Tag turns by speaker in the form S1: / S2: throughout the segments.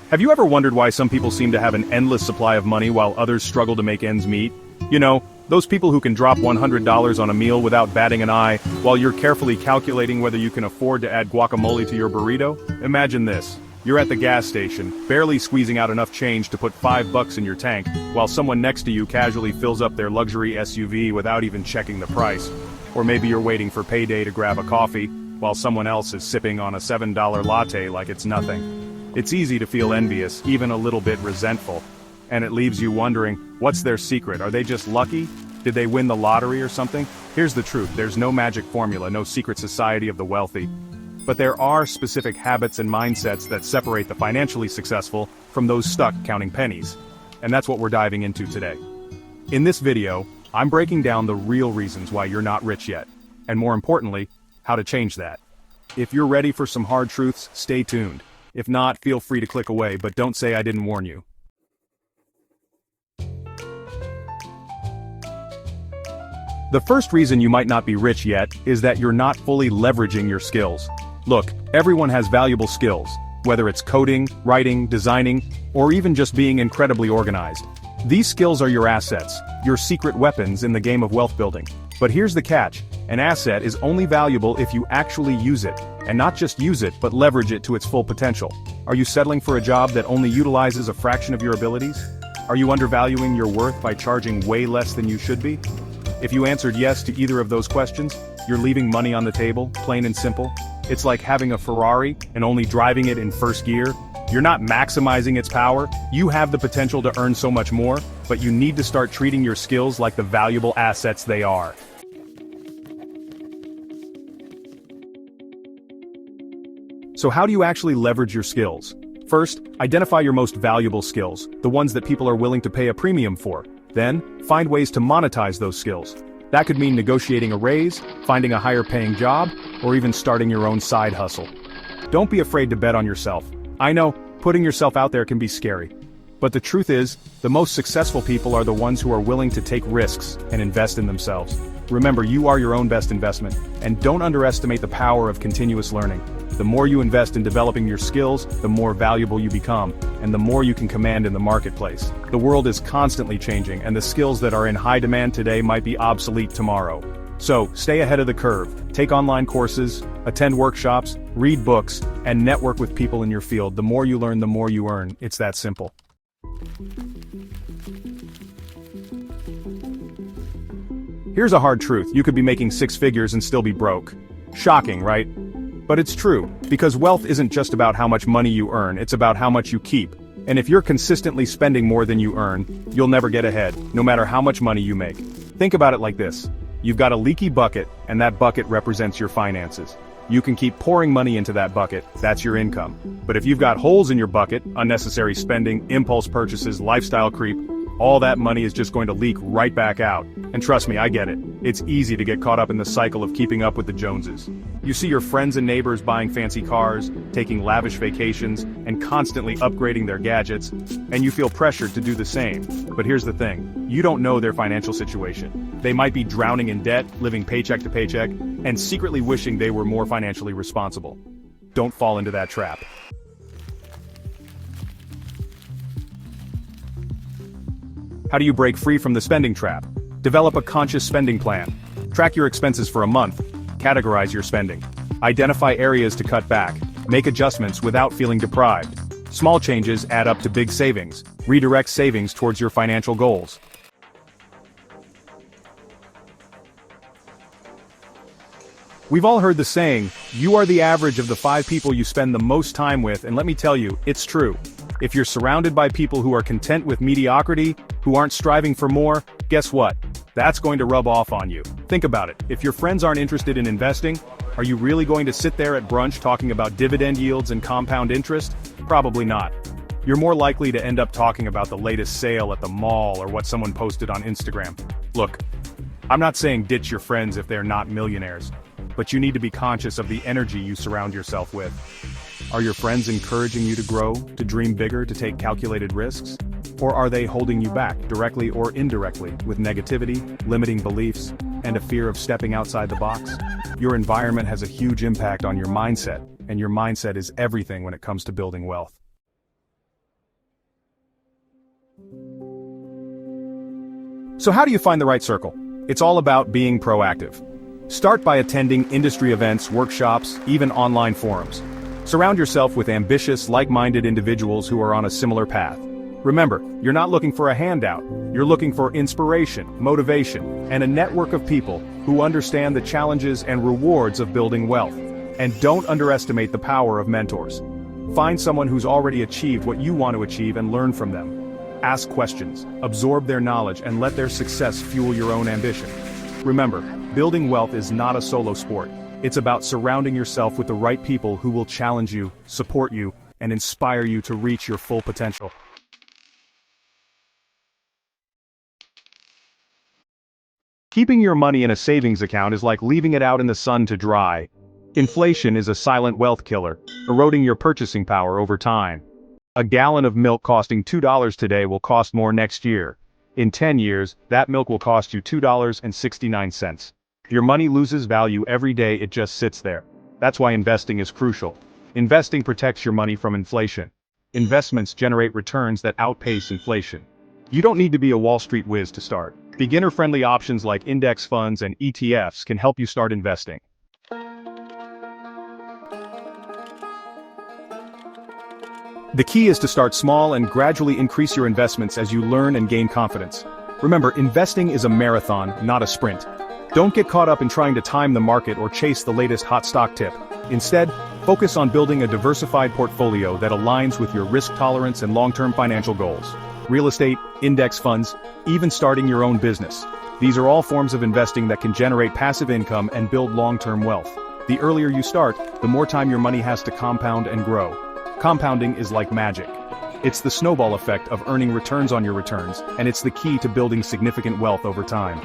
S1: Have you ever wondered why some people seem to have an endless supply of money while others struggle to make ends meet? You know, those people who can drop $100 on a meal without batting an eye, while you're carefully calculating whether you can afford to add guacamole to your burrito? Imagine this. You're at the gas station, barely squeezing out enough change to put $5 in your tank, while someone next to you casually fills up their luxury SUV without even checking the price. Or maybe you're waiting for payday to grab a coffee, while someone else is sipping on a $7 latte like it's nothing. It's easy to feel envious, even a little bit resentful. And it leaves you wondering, what's their secret? Are they just lucky? Did they win the lottery or something? Here's the truth, there's no magic formula, no secret society of the wealthy. But there are specific habits and mindsets that separate the financially successful from those stuck counting pennies. And that's what we're diving into today. In this video, I'm breaking down the real reasons why you're not rich yet. And more importantly, how to change that. If you're ready for some hard truths, stay tuned. If not, feel free to click away, but don't say I didn't warn you. The first reason you might not be rich yet is that you're not fully leveraging your skills. Look, everyone has valuable skills, whether it's coding, writing, designing, or even just being incredibly organized. These skills are your assets, your secret weapons in the game of wealth building. But here's the catch, an asset is only valuable if you actually use it, and not just use it but leverage it to its full potential. Are you settling for a job that only utilizes a fraction of your abilities? Are you undervaluing your worth by charging way less than you should be? If you answered yes to either of those questions, you're leaving money on the table, plain and simple. It's like having a Ferrari and only driving it in first gear. You're not maximizing its power. You have the potential to earn so much more, but you need to start treating your skills like the valuable assets they are. So how do you actually leverage your skills? First, identify your most valuable skills, the ones that people are willing to pay a premium for. Then, find ways to monetize those skills. That could mean negotiating a raise, finding a higher paying job, or even starting your own side hustle. Don't be afraid to bet on yourself. I know, putting yourself out there can be scary. But the truth is, the most successful people are the ones who are willing to take risks and invest in themselves. Remember, you are your own best investment, and don't underestimate the power of continuous learning. The more you invest in developing your skills, the more valuable you become, and the more you can command in the marketplace. The world is constantly changing, and the skills that are in high demand today might be obsolete tomorrow. So, stay ahead of the curve, take online courses, attend workshops, read books, and network with people in your field. The more you learn, the more you earn. It's that simple. Here's a hard truth, you could be making six figures and still be broke. Shocking, right? But it's true, because wealth isn't just about how much money you earn, it's about how much you keep. And if you're consistently spending more than you earn, you'll never get ahead, no matter how much money you make. Think about it like this. You've got a leaky bucket, and that bucket represents your finances. You can keep pouring money into that bucket, that's your income. But if you've got holes in your bucket, unnecessary spending, impulse purchases, lifestyle creep, all that money is just going to leak right back out. And trust me, I get it. It's easy to get caught up in the cycle of keeping up with the Joneses. You see your friends and neighbors buying fancy cars, taking lavish vacations, and constantly upgrading their gadgets, and you feel pressured to do the same. But here's the thing, you don't know their financial situation. They might be drowning in debt, living paycheck to paycheck, and secretly wishing they were more financially responsible. Don't fall into that trap. How do you break free from the spending trap? Develop a conscious spending plan. Track your expenses for a month. Categorize your spending. Identify areas to cut back. Make adjustments without feeling deprived. Small changes add up to big savings. Redirect savings towards your financial goals. We've all heard the saying, you are the average of the 5 people you spend the most time with, and let me tell you, it's true. If you're surrounded by people who are content with mediocrity, who aren't striving for more, guess what? That's going to rub off on you. Think about it. If your friends aren't interested in investing, are you really going to sit there at brunch talking about dividend yields and compound interest? Probably not. You're more likely to end up talking about the latest sale at the mall or what someone posted on Instagram. Look, I'm not saying ditch your friends if they're not millionaires, but you need to be conscious of the energy you surround yourself with. Are your friends encouraging you to grow, to dream bigger, to take calculated risks? Or are they holding you back, directly or indirectly, with negativity, limiting beliefs, and a fear of stepping outside the box? Your environment has a huge impact on your mindset, and your mindset is everything when it comes to building wealth. So how do you find the right circle? It's all about being proactive. Start by attending industry events, workshops, even online forums. Surround yourself with ambitious, like-minded individuals who are on a similar path. Remember, you're not looking for a handout. You're looking for inspiration, motivation, and a network of people who understand the challenges and rewards of building wealth. And don't underestimate the power of mentors. Find someone who's already achieved what you want to achieve and learn from them. Ask questions, absorb their knowledge, and let their success fuel your own ambition. Remember, building wealth is not a solo sport. It's about surrounding yourself with the right people who will challenge you, support you, and inspire you to reach your full potential. Keeping your money in a savings account is like leaving it out in the sun to dry. Inflation is a silent wealth killer, eroding your purchasing power over time. A gallon of milk costing $2 today will cost more next year. In 10 years, that milk will cost you $2.69. Your money loses value every day it just sits there. That's why investing is crucial. Investing protects your money from inflation. Investments generate returns that outpace inflation. You don't need to be a Wall Street whiz to start. Beginner-friendly options like index funds and ETFs can help you start investing. The key is to start small and gradually increase your investments as you learn and gain confidence. Remember, investing is a marathon, not a sprint. Don't get caught up in trying to time the market or chase the latest hot stock tip. Instead, focus on building a diversified portfolio that aligns with your risk tolerance and long-term financial goals. Real estate, index funds, even starting your own business. These are all forms of investing that can generate passive income and build long-term wealth. The earlier you start, the more time your money has to compound and grow. Compounding is like magic. It's the snowball effect of earning returns on your returns, and it's the key to building significant wealth over time.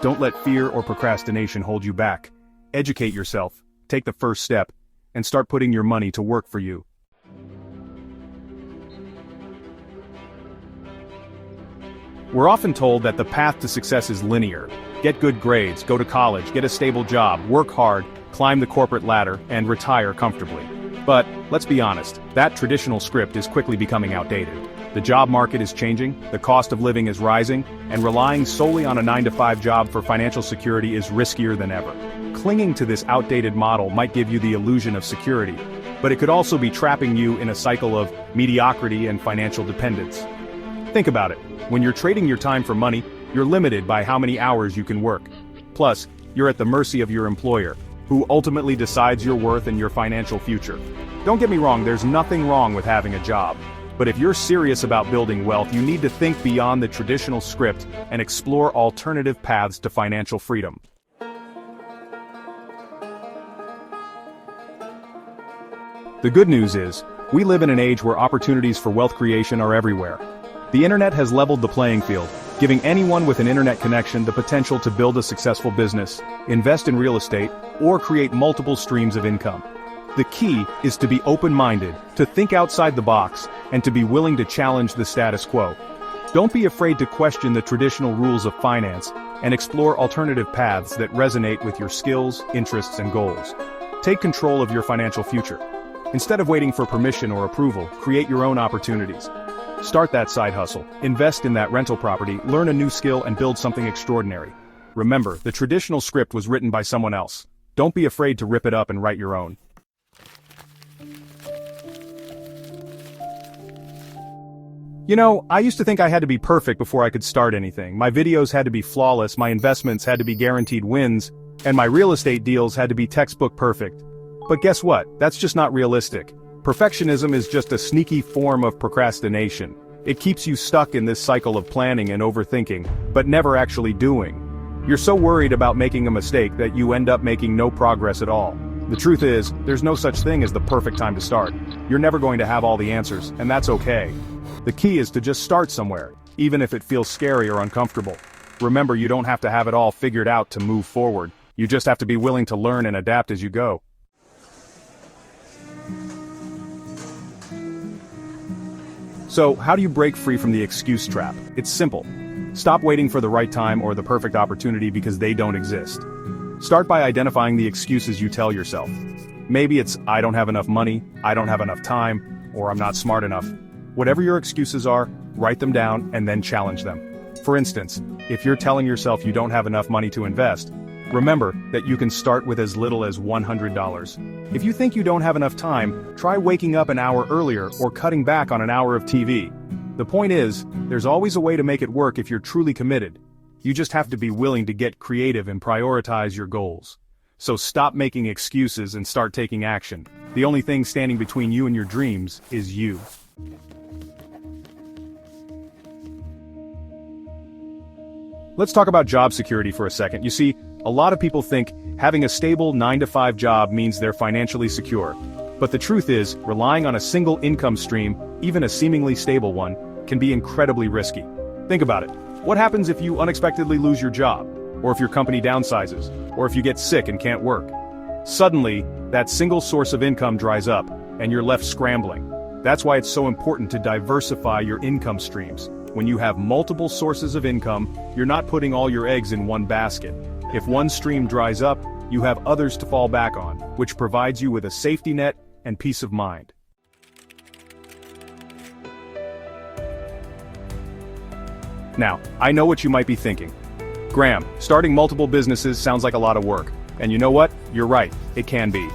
S1: Don't let fear or procrastination hold you back. Educate yourself, take the first step, and start putting your money to work for you. We're often told that the path to success is linear. Get good grades, go to college, get a stable job, work hard, climb the corporate ladder, and retire comfortably. But, let's be honest, that traditional script is quickly becoming outdated. The job market is changing, the cost of living is rising, and relying solely on a 9-to-5 job for financial security is riskier than ever. Clinging to this outdated model might give you the illusion of security, but it could also be trapping you in a cycle of mediocrity and financial dependence. Think about it. When you're trading your time for money, you're limited by how many hours you can work. Plus, you're at the mercy of your employer, who ultimately decides your worth and your financial future. Don't get me wrong, there's nothing wrong with having a job. But if you're serious about building wealth, you need to think beyond the traditional script and explore alternative paths to financial freedom. The good news is, we live in an age where opportunities for wealth creation are everywhere. The internet has leveled the playing field, giving anyone with an internet connection the potential to build a successful business, invest in real estate, or create multiple streams of income. The key is to be open-minded, to think outside the box, and to be willing to challenge the status quo. Don't be afraid to question the traditional rules of finance, and explore alternative paths that resonate with your skills, interests, and goals. Take control of your financial future. Instead of waiting for permission or approval, create your own opportunities. Start that side hustle, invest in that rental property, learn a new skill, and build something extraordinary. Remember, the traditional script was written by someone else. Don't be afraid to rip it up and write your own. You know, I used to think I had to be perfect before I could start anything. My videos had to be flawless, my investments had to be guaranteed wins, and my real estate deals had to be textbook perfect. But guess what? That's just not realistic. Perfectionism is just a sneaky form of procrastination. It keeps you stuck in this cycle of planning and overthinking, but never actually doing. You're so worried about making a mistake that you end up making no progress at all. The truth is, there's no such thing as the perfect time to start. You're never going to have all the answers, and that's okay. The key is to just start somewhere, even if it feels scary or uncomfortable. Remember, you don't have to have it all figured out to move forward. You just have to be willing to learn and adapt as you go. So, how do you break free from the excuse trap? It's simple. Stop waiting for the right time or the perfect opportunity because they don't exist. Start by identifying the excuses you tell yourself. Maybe it's, I don't have enough money, I don't have enough time, or I'm not smart enough. Whatever your excuses are, write them down and then challenge them. For instance, if you're telling yourself you don't have enough money to invest, remember that you can start with as little as $100. If you think you don't have enough time, try waking up an hour earlier or cutting back on an hour of TV. The point is, there's always a way to make it work if you're truly committed. You just have to be willing to get creative and prioritize your goals. So stop making excuses and start taking action. The only thing standing between you and your dreams is you. Let's talk about job security for a second. You see, a lot of people think having a stable 9-to-5 job means they're financially secure. But the truth is, relying on a single income stream, even a seemingly stable one, can be incredibly risky. Think about it. What happens if you unexpectedly lose your job? Or if your company downsizes? Or if you get sick and can't work? Suddenly, that single source of income dries up, and you're left scrambling. That's why it's so important to diversify your income streams. When you have multiple sources of income, you're not putting all your eggs in one basket. If one stream dries up, you have others to fall back on, which provides you with a safety net and peace of mind. Now, I know what you might be thinking. Graham, starting multiple businesses sounds like a lot of work. And you know what? You're right, it can be.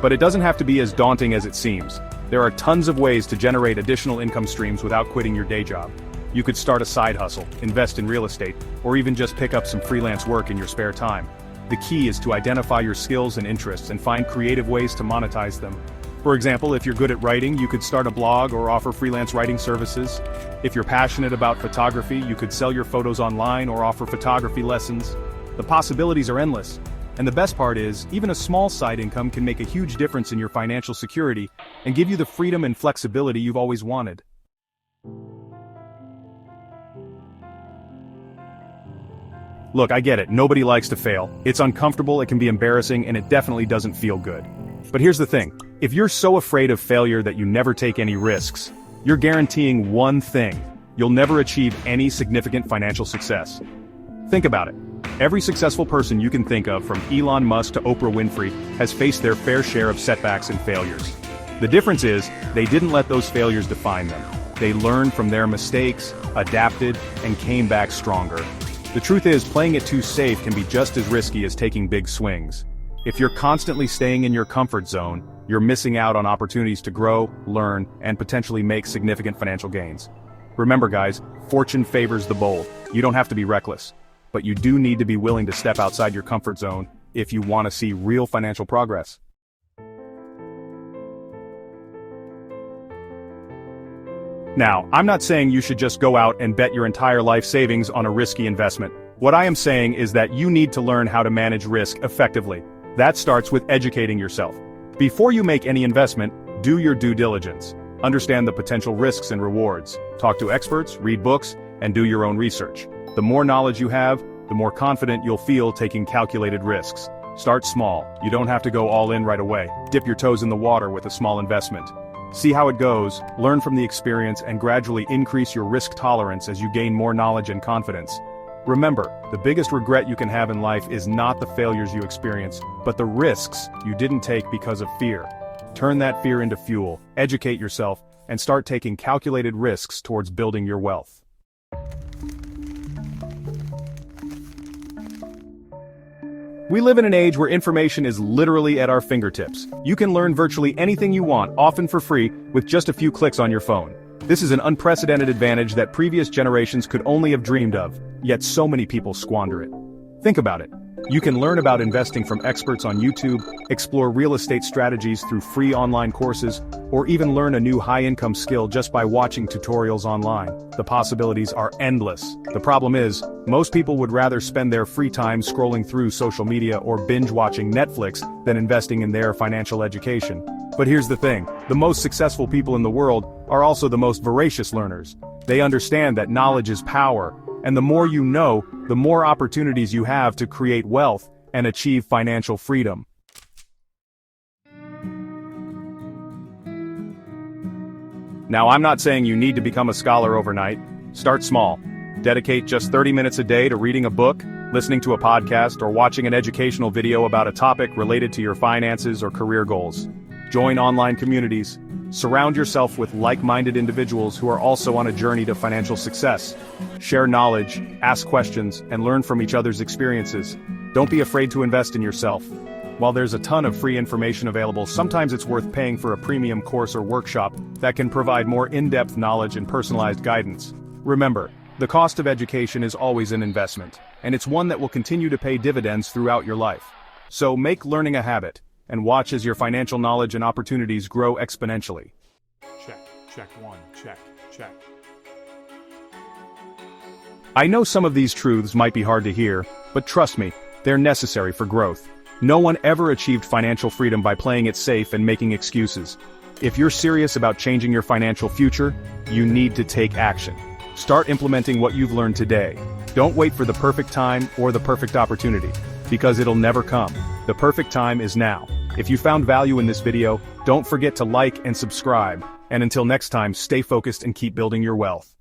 S1: But it doesn't have to be as daunting as it seems. There are tons of ways to generate additional income streams without quitting your day job. You could start a side hustle, invest in real estate, or even just pick up some freelance work in your spare time. The key is to identify your skills and interests and find creative ways to monetize them. For example, if you're good at writing, you could start a blog or offer freelance writing services. If you're passionate about photography, you could sell your photos online or offer photography lessons. The possibilities are endless. And the best part is, even a small side income can make a huge difference in your financial security and give you the freedom and flexibility you've always wanted. Look, I get it, nobody likes to fail. It's uncomfortable, it can be embarrassing, and it definitely doesn't feel good. But here's the thing, if you're so afraid of failure that you never take any risks, you're guaranteeing one thing: you'll never achieve any significant financial success. Think about it. Every successful person you can think of, from Elon Musk to Oprah Winfrey, has faced their fair share of setbacks and failures. The difference is, they didn't let those failures define them. They learned from their mistakes, adapted, and came back stronger. The truth is, playing it too safe can be just as risky as taking big swings. If you're constantly staying in your comfort zone, you're missing out on opportunities to grow, learn, and potentially make significant financial gains. Remember guys, fortune favors the bold. You don't have to be reckless, but you do need to be willing to step outside your comfort zone if you want to see real financial progress. Now, I'm not saying you should just go out and bet your entire life savings on a risky investment. What I am saying is that you need to learn how to manage risk effectively. That starts with educating yourself. Before you make any investment, do your due diligence. Understand the potential risks and rewards. Talk to experts, read books, and do your own research. The more knowledge you have, the more confident you'll feel taking calculated risks. Start small. You don't have to go all in right away. Dip your toes in the water with a small investment. See how it goes, learn from the experience, and gradually increase your risk tolerance as you gain more knowledge and confidence. Remember, the biggest regret you can have in life is not the failures you experience, but the risks you didn't take because of fear. Turn that fear into fuel, educate yourself, and start taking calculated risks towards building your wealth. We live in an age where information is literally at our fingertips. You can learn virtually anything you want, often for free, with just a few clicks on your phone. This is an unprecedented advantage that previous generations could only have dreamed of, yet so many people squander it. Think about it. You can learn about investing from experts on YouTube, explore real estate strategies through free online courses, or even learn a new high-income skill just by watching tutorials online. The possibilities are endless. The problem is, most people would rather spend their free time scrolling through social media or binge-watching Netflix than investing in their financial education. But here's the thing, the most successful people in the world are also the most voracious learners. They understand that knowledge is power, and the more you know, the more opportunities you have to create wealth and achieve financial freedom. Now, I'm not saying you need to become a scholar overnight. Start small. Dedicate just 30 minutes a day to reading a book, listening to a podcast, or watching an educational video about a topic related to your finances or career goals. Join online communities. Surround yourself with like-minded individuals who are also on a journey to financial success. Share knowledge, ask questions, and learn from each other's experiences. Don't be afraid to invest in yourself. While there's a ton of free information available, sometimes it's worth paying for a premium course or workshop that can provide more in-depth knowledge and personalized guidance. Remember, the cost of education is always an investment, and it's one that will continue to pay dividends throughout your life. So make learning a habit, and watch as your financial knowledge and opportunities grow exponentially.
S2: Check one, check.
S1: I know some of these truths might be hard to hear, but trust me, they're necessary for growth. No one ever achieved financial freedom by playing it safe and making excuses. If you're serious about changing your financial future, you need to take action. Start implementing what you've learned today. Don't wait for the perfect time or the perfect opportunity, because it'll never come. The perfect time is now. If you found value in this video, don't forget to like and subscribe. And until next time, stay focused and keep building your wealth.